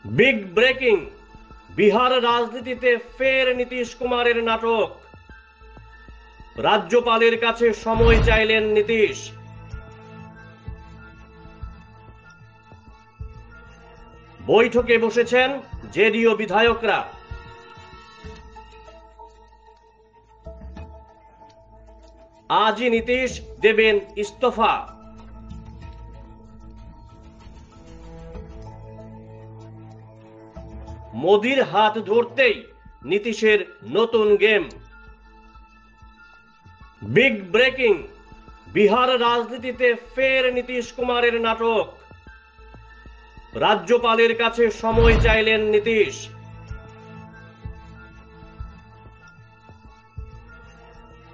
Big breaking, Bihar রাজনীতিতে ফের নীতিশ কুমারের নাটক। রাজ্যপালের কাছে সময় চাইলেন নীতিশ। বৈঠকে বসেছেন জেডিইউ বিধায়করা। আজই নীতিশ দেবেন ইস্তফা। মোদির হাত ধরতেই নীতিশের নতুন গেম। বিগ ব্রেকিং, বিহার রাজনীতিতে ফের নীতিশ কুমারের নাটক। রাজ্যপালের কাছে সময় চাইলেন নীতিশ।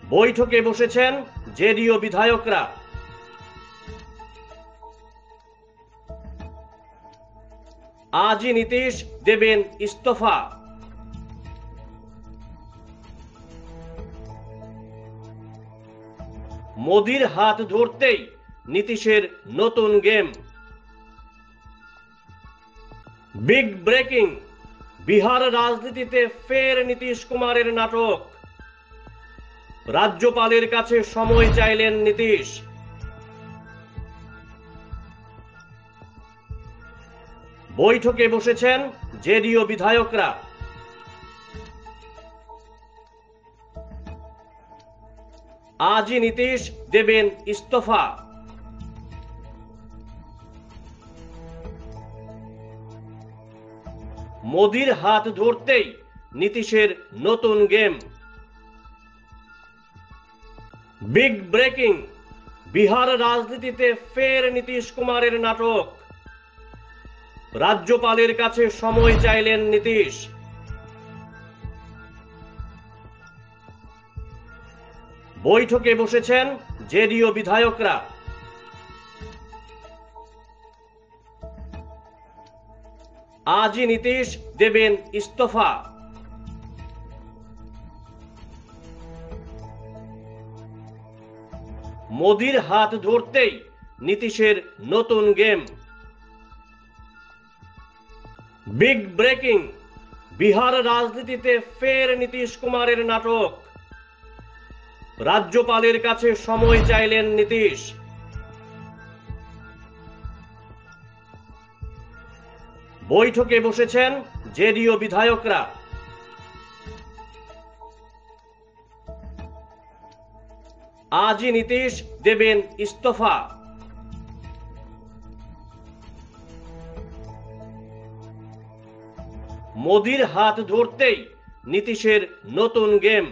বৈঠকে বসেছেন জেডিইউ বিধায়করা। আজই নীতিশ দেবেন ইস্তফা। মোদির হাত ধরতেই নীতিশের নতুন গেম। বিগ ব্রেকিং, বিহার রাজনীতিতে ফের নীতিশ কুমারের নাটক। রাজ্যপালের কাছে সময় চাইলেন নীতিশ। বৈঠকে বসেছেন জেডিইউ বিধায়করা। আজই নীতিশ দেবেন ইস্তফা। মোদির হাত ধরতেই নীতিশের নতুন গেম। বিগ ব্রেকিং, বিহার রাজনীতিতে ফের নীতিশ কুমারের নাটক। রাজ্যপালের কাছে সময় চাইলেন নীতিশ। বৈঠকে বসেছেন জেডিইউ বিধায়করা। আজই নীতিশ দেবেন ইস্তফা। মোদির হাত ধরতেই নীতিশের নতুন গেম। বিগ ব্রেকিং, বিহার রাজনীতিতে ফের নীতিশ কুমারের নাটক। রাজ্যপালের কাছে সময় চাইলেন নীতিশ। বৈঠকে বসেছেন জেডিইউ বিধায়করা। আজই নীতিশ দেবেন ইস্তফা। মোদির হাত ধরতেই নীতিশের নতুন গেম।